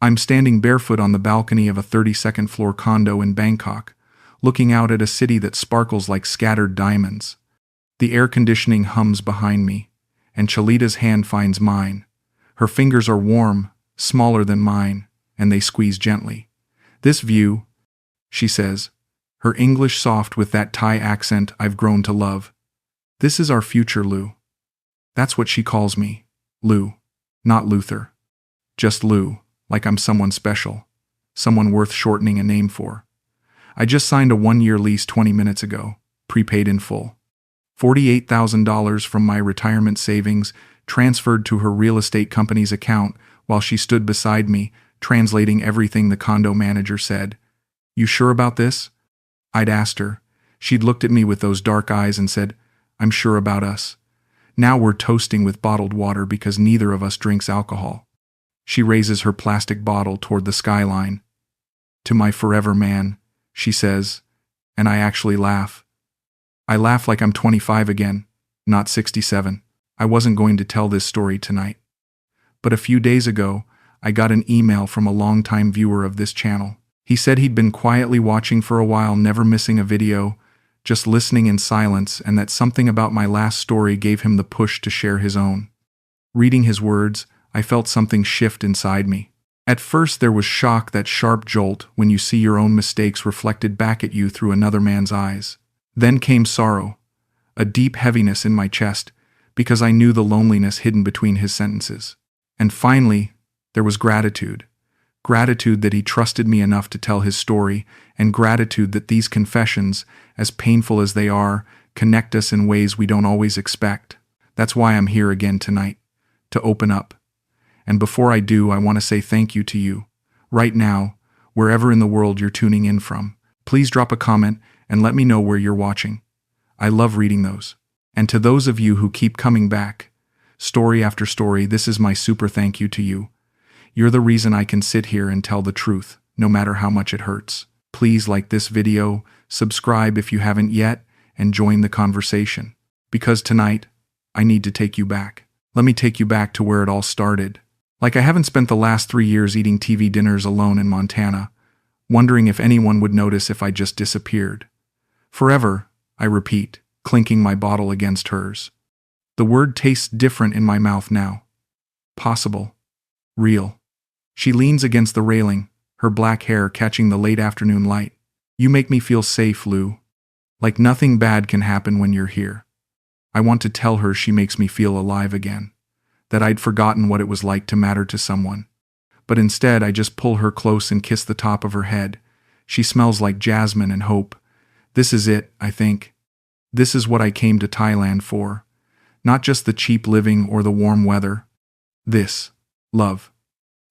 I'm standing barefoot on the balcony of a 32nd floor condo in Bangkok, looking out at a city that sparkles like scattered diamonds. The air conditioning hums behind me, and Chelita's hand finds mine. Her fingers are warm, smaller than mine, and they squeeze gently. "This view," she says, her English soft with that Thai accent I've grown to love. "This is our future, Lou." That's what she calls me. Lou. Not Luther. Just Lou, like I'm someone special. Someone worth shortening a name for. I just signed a 1-year lease 20 minutes ago, prepaid in full. $48,000 from my retirement savings transferred to her real estate company's account while she stood beside me, translating everything the condo manager said. "You sure about this?" I'd asked her. She'd looked at me with those dark eyes and said, "I'm sure about us. Now we're toasting with bottled water because neither of us drinks alcohol." She raises her plastic bottle toward the skyline. "To my forever man," she says, and I actually laugh. I laugh like I'm 25 again, not 67. I wasn't going to tell this story tonight. But a few days ago, I got an email from a longtime viewer of this channel. He said he'd been quietly watching for a while, never missing a video, just listening in silence, and that something about my last story gave him the push to share his own. Reading his words, I felt something shift inside me. At first there was shock, that sharp jolt when you see your own mistakes reflected back at you through another man's eyes. Then came sorrow, a deep heaviness in my chest, because I knew the loneliness hidden between his sentences. And finally, there was gratitude. Gratitude that he trusted me enough to tell his story, and gratitude that these confessions, as painful as they are, connect us in ways we don't always expect. That's why I'm here again tonight, to open up. And before I do, I want to say thank you to you. Right now, wherever in the world you're tuning in from, please drop a comment and let me know where you're watching. I love reading those. And to those of you who keep coming back, story after story, this is my super thank you to you. You're the reason I can sit here and tell the truth, no matter how much it hurts. Please like this video, subscribe if you haven't yet, and join the conversation. Because tonight, I need to take you back. Let me take you back to where it all started. Like I haven't spent the last 3 years eating TV dinners alone in Montana, wondering if anyone would notice if I just disappeared. Forever, I repeat, clinking my bottle against hers. The word tastes different in my mouth now. Possible. Real. She leans against the railing, her black hair catching the late afternoon light. "You make me feel safe, Lou. Like nothing bad can happen when you're here." I want to tell her she makes me feel alive again, that I'd forgotten what it was like to matter to someone. But instead, I just pull her close and kiss the top of her head. She smells like jasmine and hope. This is it, I think. This is what I came to Thailand for. Not just the cheap living or the warm weather. This. Love.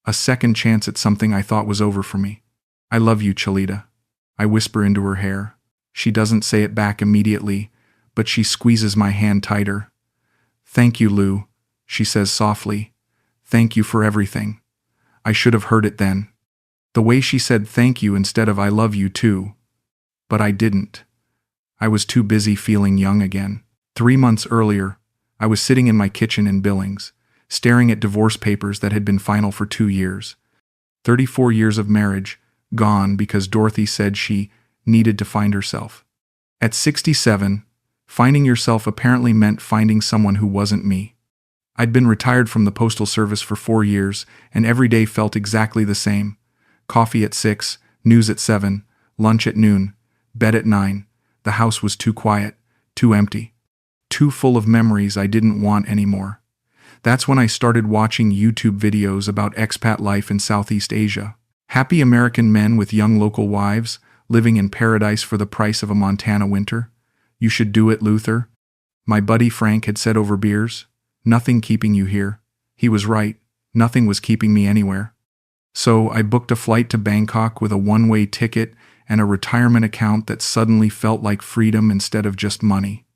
A second chance at something I thought was over for me. "I love you, Chelita." I whisper into her hair. She doesn't say it back immediately, but she squeezes my hand tighter. "Thank you, Lou," she says softly. "Thank you for everything." I should have heard it then. The way she said thank you instead of "I love you too." But I didn't. I was too busy feeling young again. 3 months earlier, I was sitting in my kitchen in Billings, staring at divorce papers that had been final for 2 years. 34 years of marriage, gone because Dorothy said she needed to find herself. At 67, finding yourself apparently meant finding someone who wasn't me. I'd been retired from the Postal Service for 4 years, and every day felt exactly the same. Coffee at 6, news at 7, lunch at noon, bed at 9. The house was too quiet, too empty, too full of memories I didn't want anymore. That's when I started watching YouTube videos about expat life in Southeast Asia. Happy American men with young local wives, living in paradise for the price of a Montana winter. "You should do it, Luther," my buddy Frank had said over beers. "Nothing keeping you here." He was right. Nothing was keeping me anywhere. So I booked a flight to Bangkok with a one-way ticket and a retirement account that suddenly felt like freedom instead of just money.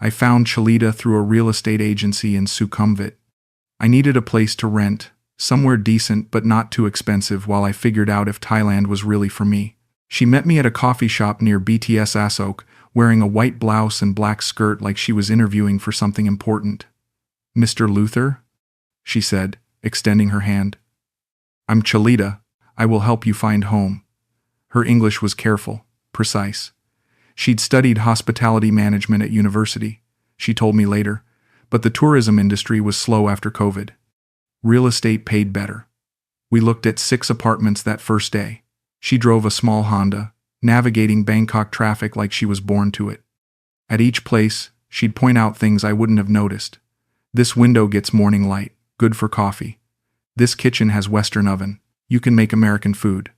I found Chelita through a real estate agency in Sukhumvit. I needed a place to rent, somewhere decent but not too expensive, while I figured out if Thailand was really for me. She met me at a coffee shop near BTS Asok, wearing a white blouse and black skirt like she was interviewing for something important. "Mr. Luther?" she said, extending her hand. I'm Chelita. I will help you find home. Her English was careful, precise. She'd studied hospitality management at university, she told me later, but the tourism industry was slow after COVID. Real estate paid better. We looked at 6 apartments that first day. She drove a small Honda, navigating Bangkok traffic like she was born to it. At each place, she'd point out things I wouldn't have noticed. This window gets morning light, good for coffee. This kitchen has Western oven, you can make American food.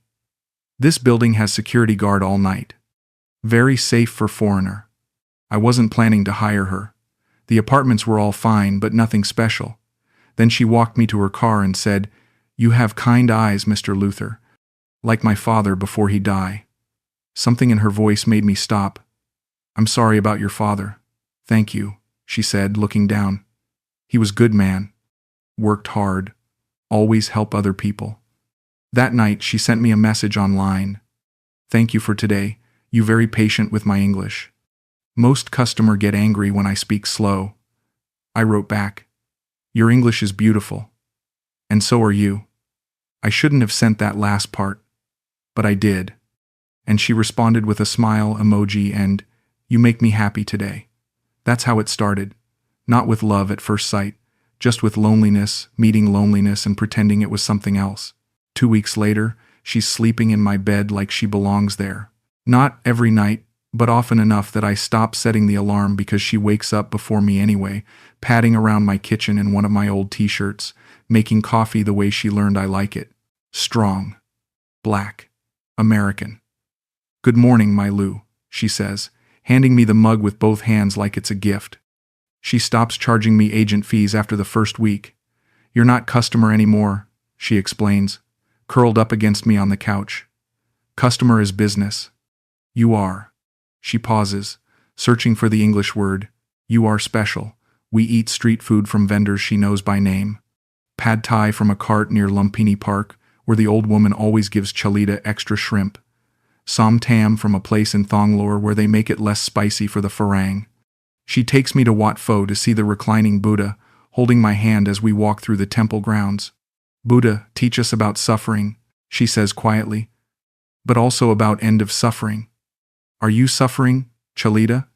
This building has security guard all night. Very safe for foreigner. I wasn't planning to hire her. The apartments were all fine, but nothing special. Then she walked me to her car and said, "You have kind eyes, Mr. Luther. Like my father before he died." Something in her voice made me stop. "I'm sorry about your father." "Thank you," she said, looking down. "He was good man. Worked hard. Always help other people." That night she sent me a message online. "Thank you for today. You very patient with my English. Most customer get angry when I speak slow." I wrote back, "Your English is beautiful. And so are you." I shouldn't have sent that last part, but I did. And she responded with a smile emoji and, "You make me happy today." That's how it started. Not with love at first sight, just with loneliness, meeting loneliness and pretending it was something else. 2 weeks later, she's sleeping in my bed like she belongs there. Not every night, but often enough that I stop setting the alarm because she wakes up before me anyway, padding around my kitchen in one of my old t-shirts, making coffee the way she learned I like it. Strong. Black. American. "Good morning, my Lou," she says, handing me the mug with both hands like it's a gift. She stops charging me agent fees after the first week. "You're not customer anymore," she explains, curled up against me on the couch. "Customer is business. You are." She pauses, searching for the English word. "You are special. We eat street food from vendors she knows by name. Pad Thai from a cart near Lumpini Park, where the old woman always gives Chelita extra shrimp. Som Tam from a place in Thonglor where they make it less spicy for the farang." She takes me to Wat Pho to see the reclining Buddha, holding my hand as we walk through the temple grounds. "Buddha, teach us about suffering," she says quietly, "but also about end of suffering." "Are you suffering, Chelita?"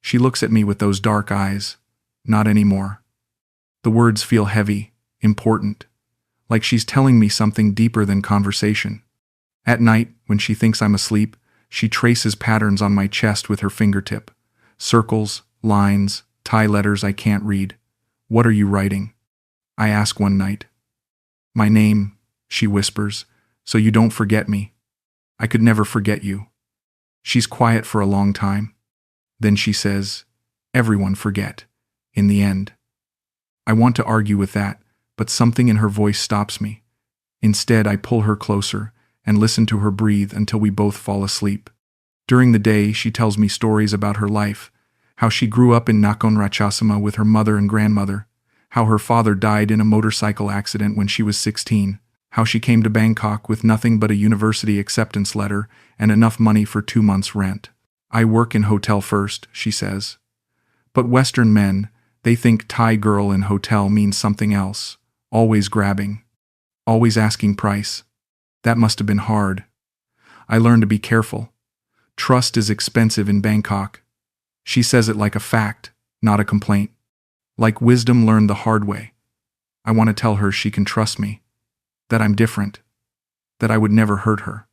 She looks at me with those dark eyes. "Not anymore." The words feel heavy, important, like she's telling me something deeper than conversation. At night, when she thinks I'm asleep, she traces patterns on my chest with her fingertip. Circles, lines, Thai letters I can't read. "What are you writing?" I ask one night. "My name," she whispers, "so you don't forget me." "I could never forget you." She's quiet for a long time. Then she says, "Everyone forget, in the end." I want to argue with that, but something in her voice stops me. Instead, I pull her closer and listen to her breathe until we both fall asleep. During the day, she tells me stories about her life, how she grew up in Nakhon Ratchasima with her mother and grandmother, how her father died in a motorcycle accident when she was 16, how she came to Bangkok with nothing but a university acceptance letter and enough money for 2 months' rent. "I work in hotel first," she says. But Western men, they think Thai girl in hotel means something else, always grabbing, always asking price. That must have been hard. I learned to be careful. Trust is expensive in Bangkok. She says it like a fact, not a complaint. Like wisdom learned the hard way. I want to tell her she can trust me, that I'm different, that I would never hurt her.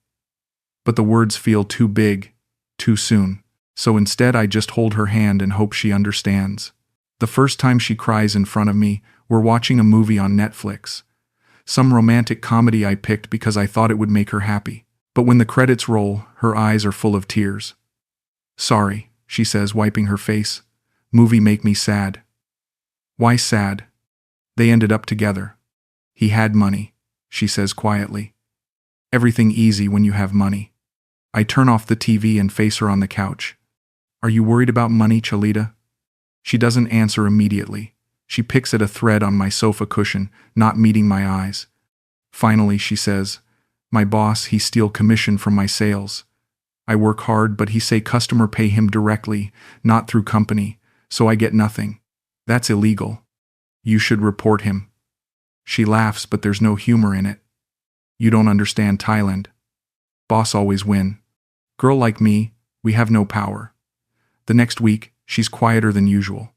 But the words feel too big, too soon, so instead I just hold her hand and hope she understands. The first time she cries in front of me, we're watching a movie on Netflix. Some romantic comedy I picked because I thought it would make her happy. But when the credits roll, her eyes are full of tears. "Sorry," she says, wiping her face. "Movie make me sad." "Why sad?" "They ended up together. He had money," she says quietly. "Everything easy when you have money." I turn off the TV and face her on the couch. "Are you worried about money, Chelita?" She doesn't answer immediately. She picks at a thread on my sofa cushion, not meeting my eyes. Finally, she says, "My boss, he steal commission from my sales. I work hard, but he say customer pay him directly, not through company, so I get nothing. That's illegal. You should report him." She laughs, but there's no humor in it. You don't understand Thailand. Boss always win. Girl like me, we have no power. The next week, she's quieter than usual.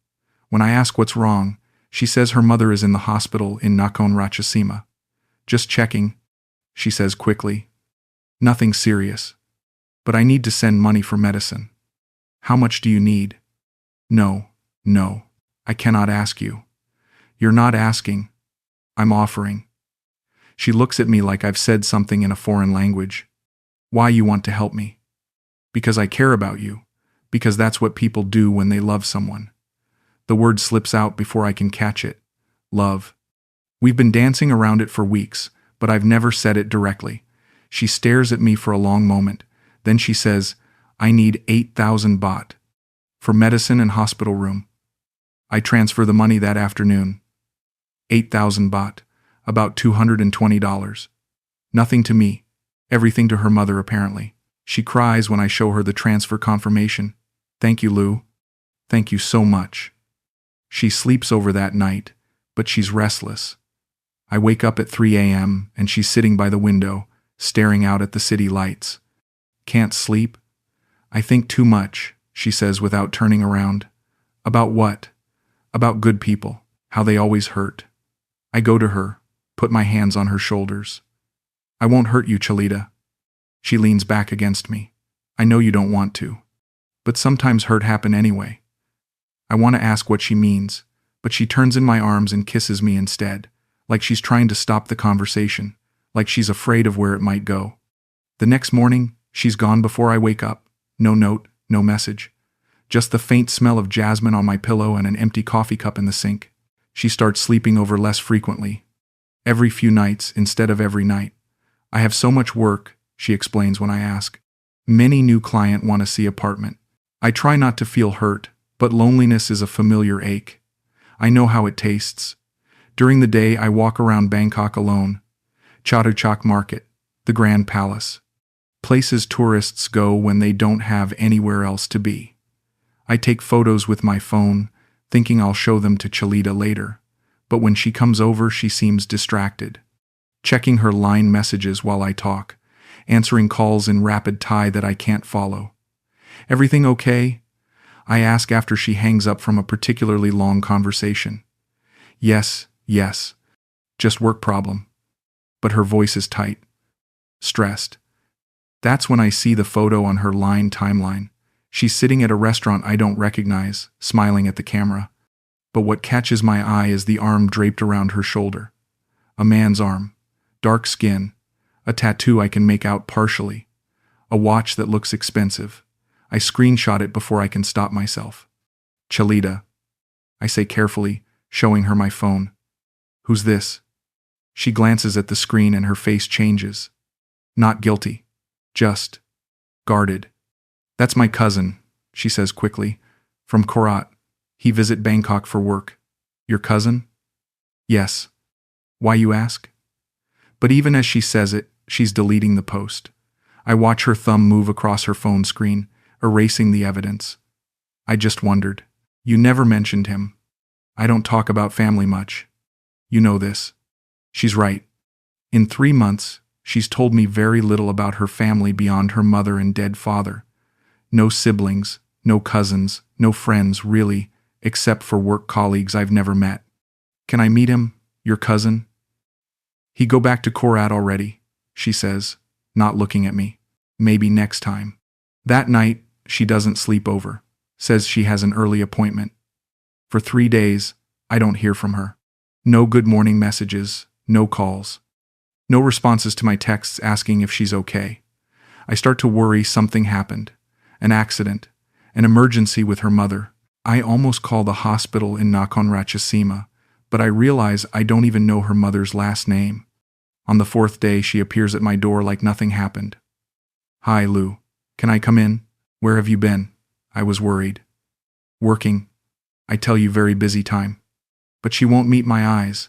When I ask what's wrong, she says her mother is in the hospital in Nakhon Ratchasima. Just checking, she says quickly. Nothing serious. But I need to send money for medicine. How much do you need? No, I cannot ask you. You're not asking. I'm offering. She looks at me like I've said something in a foreign language. Why you want to help me? Because I care about you. Because that's what people do when they love someone. The word slips out before I can catch it. Love. We've been dancing around it for weeks, but I've never said it directly. She stares at me for a long moment. Then she says, I need 8,000 baht. For medicine and hospital room. I transfer the money that afternoon. 8,000 baht. About $220. Nothing to me. Everything to her mother apparently. She cries when I show her the transfer confirmation. Thank you, Lou. Thank you so much. She sleeps over that night, but she's restless. I wake up at 3 a.m. and she's sitting by the window, staring out at the city lights. Can't sleep? I think too much, she says without turning around. About what? About good people, how they always hurt. I go to her, put my hands on her shoulders. I won't hurt you, Chelita. She leans back against me. I know you don't want to. But sometimes hurt happen anyway. I want to ask what she means, but she turns in my arms and kisses me instead, like she's trying to stop the conversation, like she's afraid of where it might go. The next morning, she's gone before I wake up. No note, no message. Just the faint smell of jasmine on my pillow and an empty coffee cup in the sink. She starts sleeping over less frequently. Every few nights instead of every night. I have so much work, she explains when I ask. Many new client want to see apartment. I try not to feel hurt, but loneliness is a familiar ache. I know how it tastes. During the day, I walk around Bangkok alone. Chatuchak Market, the Grand Palace. Places tourists go when they don't have anywhere else to be. I take photos with my phone, thinking I'll show them to Chelita later. But when she comes over, she seems distracted. Checking her line messages while I talk, answering calls in rapid Thai that I can't follow. Everything okay? I ask after she hangs up from a particularly long conversation. Yes. Just work problem. But her voice is tight. Stressed. That's when I see the photo on her line timeline. She's sitting at a restaurant I don't recognize, smiling at the camera. But what catches my eye is the arm draped around her shoulder. A man's arm. Dark skin. A tattoo I can make out partially. A watch that looks expensive. I screenshot it before I can stop myself. Chelita. I say carefully, showing her my phone. Who's this? She glances at the screen and her face changes. Not guilty. Just guarded. That's my cousin, she says quickly. From Korat. He visit Bangkok for work. Your cousin? Yes. Why you ask? But even as she says it, she's deleting the post. I watch her thumb move across her phone screen, erasing the evidence. I just wondered. You never mentioned him. I don't talk about family much. You know this. She's right. In 3 months, she's told me very little about her family beyond her mother and dead father. No siblings, no cousins, no friends, really, except for work colleagues I've never met. Can I meet him, your cousin? He go back to Korat already, she says, not looking at me. Maybe next time. That night, she doesn't sleep over, says she has an early appointment. For 3 days, I don't hear from her. No good morning messages, no calls. No responses to my texts asking if she's okay. I start to worry something happened. An accident, an emergency with her mother. I almost call the hospital in Nakhon Ratchasima, but I realize I don't even know her mother's last name. On the 4th day, she appears at my door like nothing happened. Hi, Lou. Can I come in? Where have you been? I was worried. Working. I tell you, very busy time. But she won't meet my eyes.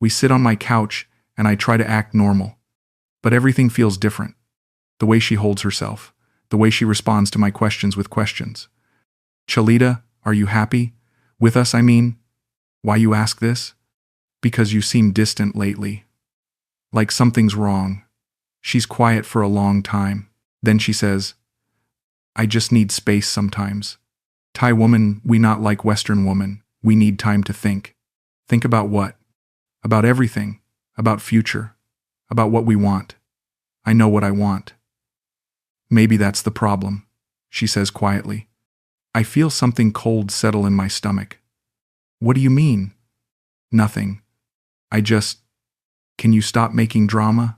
We sit on my couch, and I try to act normal. But everything feels different. The way she holds herself. The way she responds to my questions with questions. Chelita, are you happy? With us, I mean? Why you ask this? Because you seem distant lately. like something's wrong. She's quiet for a long time. Then she says, I just need space sometimes. Thai woman, we not like Western woman. We need time to think. Think about what? About everything. About future. About what we want. I know what I want. Maybe that's the problem, she says quietly. I feel something cold settle in my stomach. What do you mean? Nothing. Can you stop making drama?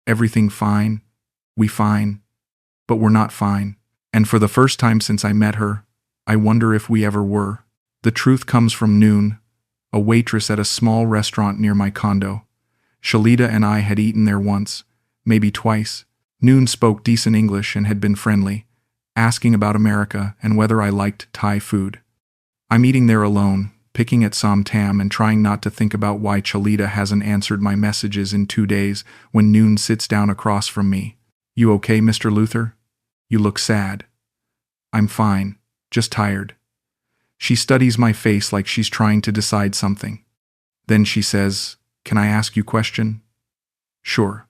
Everything fine. We fine. But we're not fine. And for the first time since I met her, I wonder if we ever were. The truth comes from Noon, a waitress at a small restaurant near my condo. Chelita and I had eaten there once, maybe twice. Noon spoke decent English and had been friendly, asking about America and whether I liked Thai food. I'm eating there alone, picking at som tam and trying not to think about why Chelita hasn't answered my messages in 2 days when Noon sits down across from me. You okay, Mr. Luther? You look sad. I'm fine, just tired. She studies my face like she's trying to decide something. Then she says, Can I ask you a question? Sure.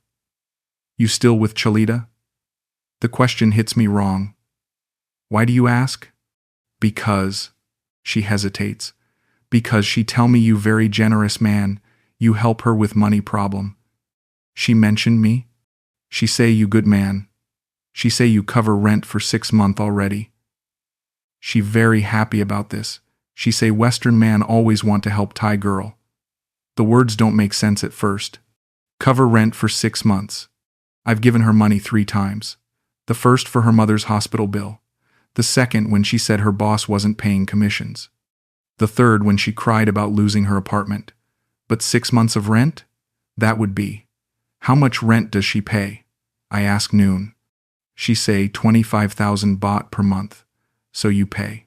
You still with Chelita? The question hits me wrong. Why do you ask? Because, she hesitates. Because she tell me you very generous man, you help her with money problem. She mentioned me? She say you good man. She say you cover rent for 6 month already. She very happy about this. She say Western man always want to help Thai girl. The words don't make sense at first. Cover rent for 6 months. I've given her money 3 times. The first for her mother's hospital bill. The second when she said her boss wasn't paying commissions. The third when she cried about losing her apartment. But 6 months of rent? That would be. How much rent does she pay? I ask Noon. She say 25,000 baht per month. So you pay.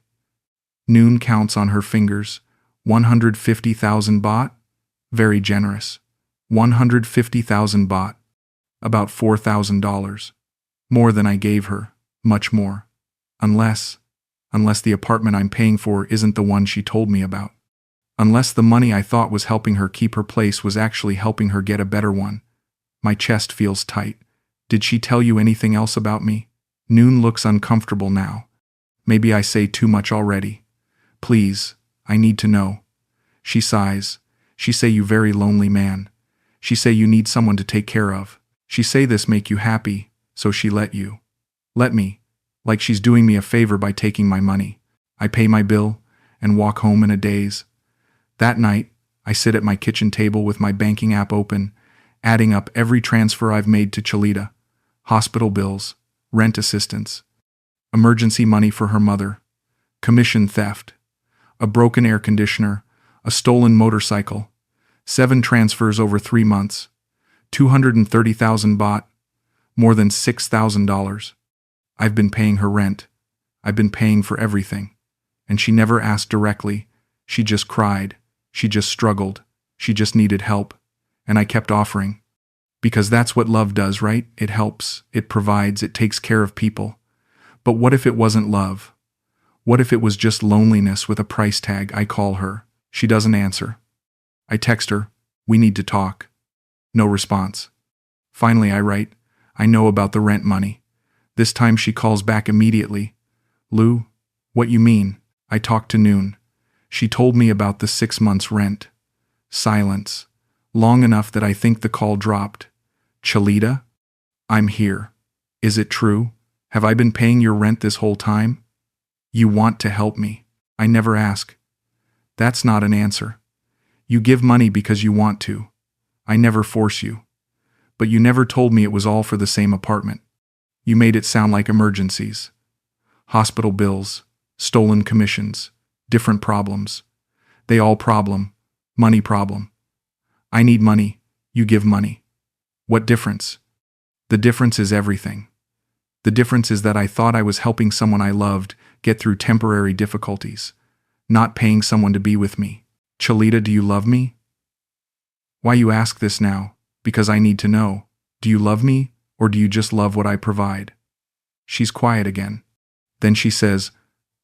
Noon counts on her fingers. 150,000 baht? Very generous. 150,000 baht. About $4,000. More than I gave her. Much more. Unless the apartment I'm paying for isn't the one she told me about. Unless the money I thought was helping her keep her place was actually helping her get a better one. My chest feels tight. Did she tell you anything else about me? Noon looks uncomfortable now. Maybe I say too much already. Please, I need to know. She sighs. She say you very lonely man. She say you need someone to take care of. She say this make you happy, so she let you. Let me. Like she's doing me a favor by taking my money. I pay my bill and walk home in a daze. That night, I sit at my kitchen table with my banking app open, adding up every transfer I've made to Chelita. Hospital bills, rent assistance, emergency money for her mother, commission theft, a broken air conditioner, a stolen motorcycle, 7 transfers over 3 months, 230,000 baht, more than $6,000. I've been paying her rent. I've been paying for everything. And she never asked directly. She just cried. She just struggled. She just needed help. And I kept offering. Because that's what love does, right? It helps. It provides. It takes care of people. But what if it wasn't love? What if it was just loneliness with a price tag? I call her. She doesn't answer. I text her. We need to talk. No response. Finally I write. I know about the rent money. This time she calls back immediately. Lou, what you mean? I talked to Noon. She told me about the 6 months rent. Silence. Long enough that I think the call dropped. Chelita? I'm here. Is it true? Have I been paying your rent this whole time? You want to help me. I never ask. That's not an answer. You give money because you want to. I never force you. But you never told me it was all for the same apartment. You made it sound like emergencies. Hospital bills, stolen commissions, different problems. They all problem. Money problem. I need money. You give money. What difference? The difference is everything. The difference is that I thought I was helping someone I loved get through temporary difficulties, not paying someone to be with me. Chelita, do you love me? Why you ask this now? Because I need to know. Do you love me, or do you just love what I provide? She's quiet again. Then she says,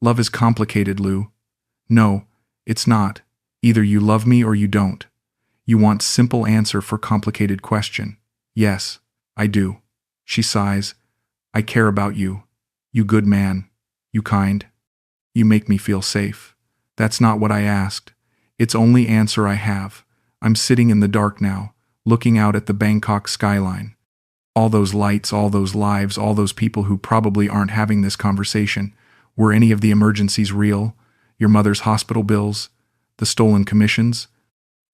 Love is complicated, Lou. No, it's not. Either you love me or you don't. You want simple answer for complicated question. Yes, I do. She sighs. I care about you. You good man. You kind. You make me feel safe. That's not what I asked. It's only answer I have. I'm sitting in the dark now, looking out at the Bangkok skyline. All those lights, all those lives, all those people who probably aren't having this conversation. Were any of the emergencies real? Your mother's hospital bills? The stolen commissions?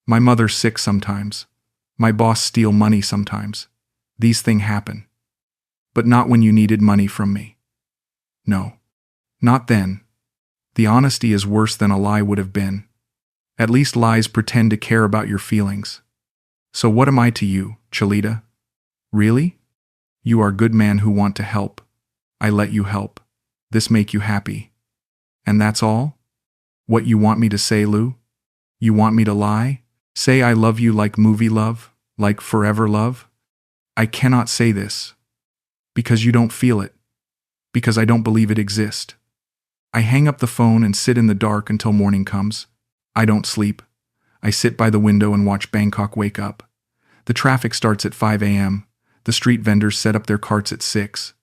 My mother's sick sometimes. My boss steal money sometimes. These things happen. But not when you needed money from me. No. Not then. The honesty is worse than a lie would have been. At least lies pretend to care about your feelings. So what am I to you, Chelita? Really? You are good man who want to help. I let you help. This make you happy. And that's all? What you want me to say, Lou? You want me to lie? Say I love you like movie love? Like forever love? I cannot say this. Because you don't feel it. Because I don't believe it exists. I hang up the phone and sit in the dark until morning comes. I don't sleep. I sit by the window and watch Bangkok wake up. The traffic starts at 5 a.m. The street vendors set up their carts at 6.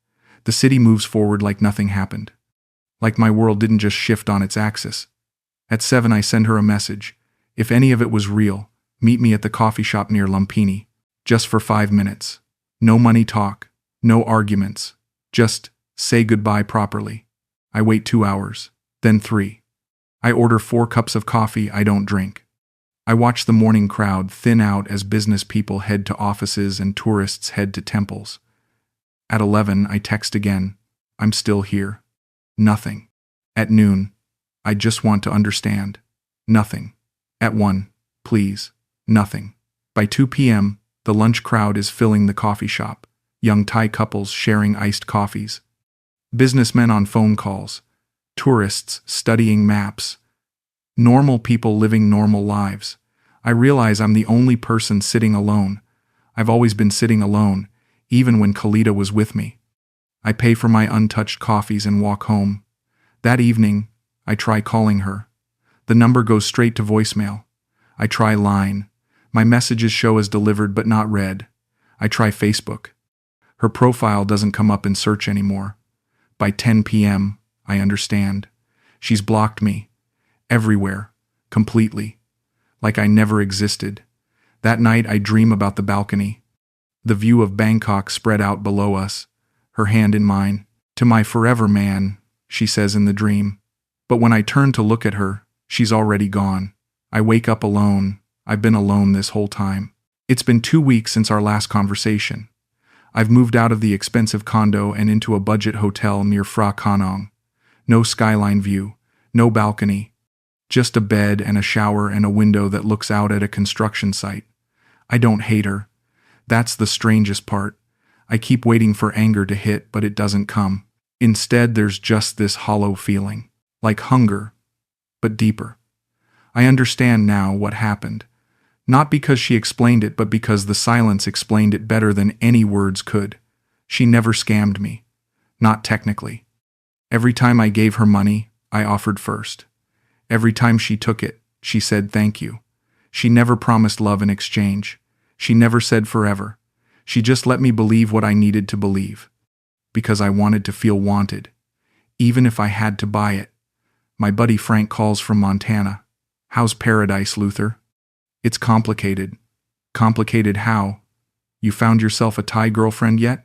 The city moves forward like nothing happened. Like my world didn't just shift on its axis. At 7 I send her a message. If any of it was real, meet me at the coffee shop near Lumpini. Just for 5 minutes. No money talk. No arguments. Just say goodbye properly. I wait 2 hours. Then 3. I order 4 cups of coffee I don't drink. I watch the morning crowd thin out as business people head to offices and tourists head to temples. At 11 I text again. I'm still here. Nothing. At noon. I just want to understand. Nothing. At 1. Please. Nothing. By 2 p.m., the lunch crowd is filling the coffee shop. Young Thai couples sharing iced coffees. Businessmen on phone calls. Tourists studying maps. Normal people living normal lives. I realize I'm the only person sitting alone. I've always been sitting alone, even when Chelita was with me. I pay for my untouched coffees and walk home. That evening, I try calling her. The number goes straight to voicemail. I try line. My messages show as delivered but not read. I try Facebook. Her profile doesn't come up in search anymore. By 10 p.m., I understand. She's blocked me. Everywhere. Completely. Like I never existed. That night I dream about the balcony. The view of Bangkok spread out below us. Her hand in mine. To my forever man, she says in the dream. But when I turn to look at her, she's already gone. I wake up alone. I've been alone this whole time. It's been 2 weeks since our last conversation. I've moved out of the expensive condo and into a budget hotel near Phra Kanong. No skyline view, no balcony. Just a bed and a shower and a window that looks out at a construction site. I don't hate her. That's the strangest part. I keep waiting for anger to hit, but it doesn't come. Instead, there's just this hollow feeling. Like hunger, but deeper. I understand now what happened. Not because she explained it, but because the silence explained it better than any words could. She never scammed me. Not technically. Every time I gave her money, I offered first. Every time she took it, she said thank you. She never promised love in exchange. She never said forever. She just let me believe what I needed to believe. Because I wanted to feel wanted. Even if I had to buy it. My buddy Frank calls from Montana. How's paradise, Luther? It's complicated. Complicated how? You found yourself a Thai girlfriend yet?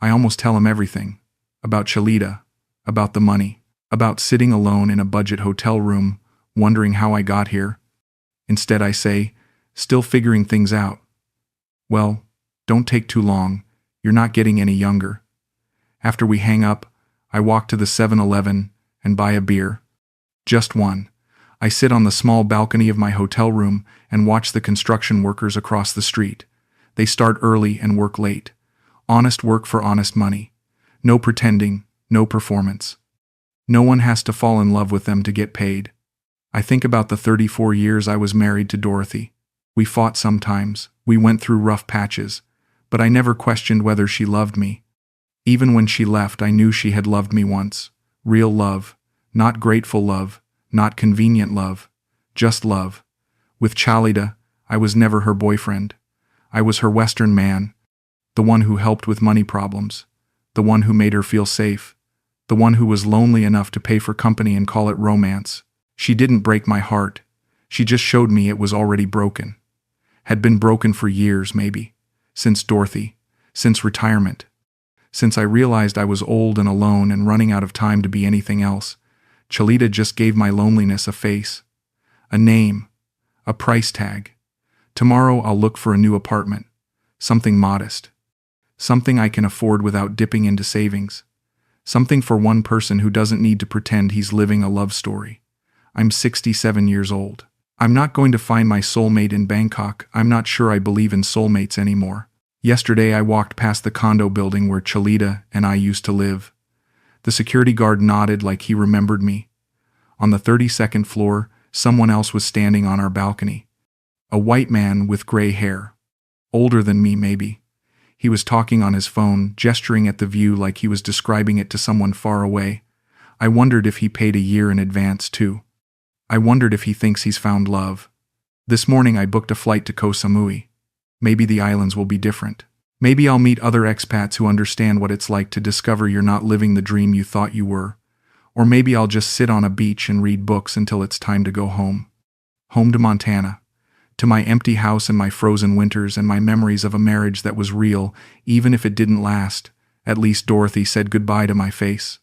I almost tell him everything. About Chelita. About the money. About sitting alone in a budget hotel room, wondering how I got here. Instead I say, still figuring things out. Well, don't take too long. You're not getting any younger. After we hang up, I walk to the 7-Eleven and buy a beer. Just one. I sit on the small balcony of my hotel room and watch the construction workers across the street. They start early and work late. Honest work for honest money. No pretending, no performance. No one has to fall in love with them to get paid. I think about the 34 years I was married to Dorothy. We fought sometimes, we went through rough patches, but I never questioned whether she loved me. Even when she left, I knew she had loved me once. Real love, not grateful love. Not convenient love, just love. With Chelita, I was never her boyfriend. I was her Western man, the one who helped with money problems, the one who made her feel safe, the one who was lonely enough to pay for company and call it romance. She didn't break my heart. She just showed me it was already broken. Had been broken for years, maybe. Since Dorothy. Since retirement. Since I realized I was old and alone and running out of time to be anything else. Chelita just gave my loneliness a face. A name. A price tag. Tomorrow I'll look for a new apartment. Something modest. Something I can afford without dipping into savings. Something for one person who doesn't need to pretend he's living a love story. I'm 67 years old. I'm not going to find my soulmate in Bangkok. I'm not sure I believe in soulmates anymore. Yesterday I walked past the condo building where Chelita and I used to live. The security guard nodded like he remembered me. On the 32nd floor, someone else was standing on our balcony. A white man with gray hair. Older than me, maybe. He was talking on his phone, gesturing at the view like he was describing it to someone far away. I wondered if he paid a year in advance, too. I wondered if he thinks he's found love. This morning I booked a flight to Koh Samui. Maybe the islands will be different. Maybe I'll meet other expats who understand what it's like to discover you're not living the dream you thought you were. Or maybe I'll just sit on a beach and read books until it's time to go home. Home to Montana. To my empty house and my frozen winters and my memories of a marriage that was real, even if it didn't last. At least Dorothy said goodbye to my face.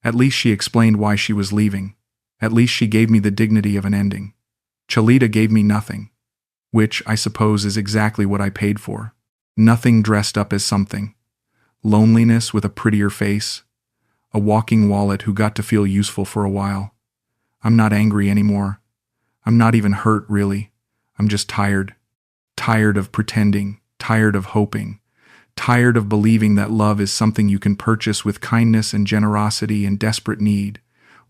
At least she explained why she was leaving. At least she gave me the dignity of an ending. Chelita gave me nothing. Which, I suppose, is exactly what I paid for. Nothing dressed up as something. Loneliness with a prettier face. A walking wallet who got to feel useful for a while. I'm not angry anymore. I'm not even hurt, really. I'm just tired. Tired of pretending. Tired of hoping. Tired of believing that love is something you can purchase with kindness and generosity and desperate need.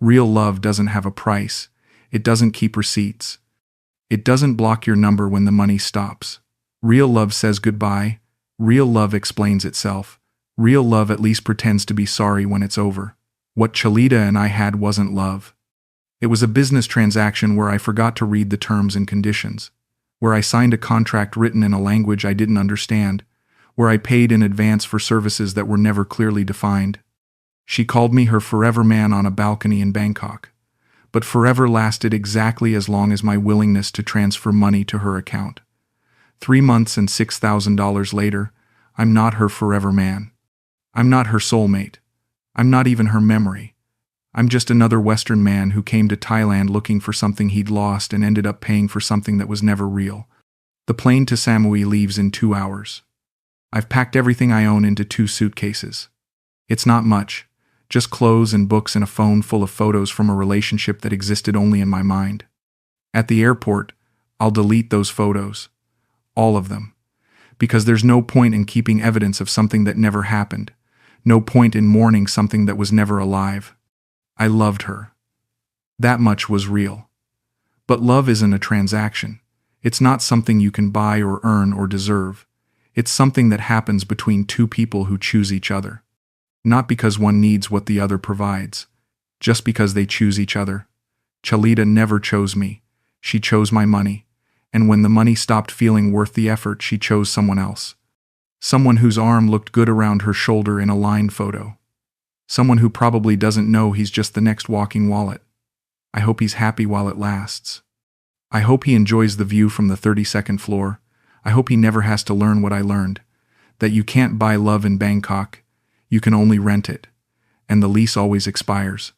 Real love doesn't have a price. It doesn't keep receipts. It doesn't block your number when the money stops. Real love says goodbye. Real love explains itself. Real love at least pretends to be sorry when it's over. What Chelita and I had wasn't love. It was a business transaction where I forgot to read the terms and conditions. Where I signed a contract written in a language I didn't understand. Where I paid in advance for services that were never clearly defined. She called me her forever man on a balcony in Bangkok. But forever lasted exactly as long as my willingness to transfer money to her account. 3 months and $6,000 later, I'm not her forever man. I'm not her soulmate. I'm not even her memory. I'm just another Western man who came to Thailand looking for something he'd lost and ended up paying for something that was never real. The plane to Samui leaves in 2 hours. I've packed everything I own into 2 suitcases. It's not much. Just clothes and books and a phone full of photos from a relationship that existed only in my mind. At the airport, I'll delete those photos. All of them. Because there's no point in keeping evidence of something that never happened. No point in mourning something that was never alive. I loved her. That much was real. But love isn't a transaction. It's not something you can buy or earn or deserve. It's something that happens between 2 people who choose each other. Not because one needs what the other provides. Just because they choose each other. Chelita never chose me. She chose my money. And when the money stopped feeling worth the effort, she chose someone else. Someone whose arm looked good around her shoulder in a line photo. Someone who probably doesn't know he's just the next walking wallet. I hope he's happy while it lasts. I hope he enjoys the view from the 32nd floor. I hope he never has to learn what I learned. That you can't buy love in Bangkok. You can only rent it. And the lease always expires.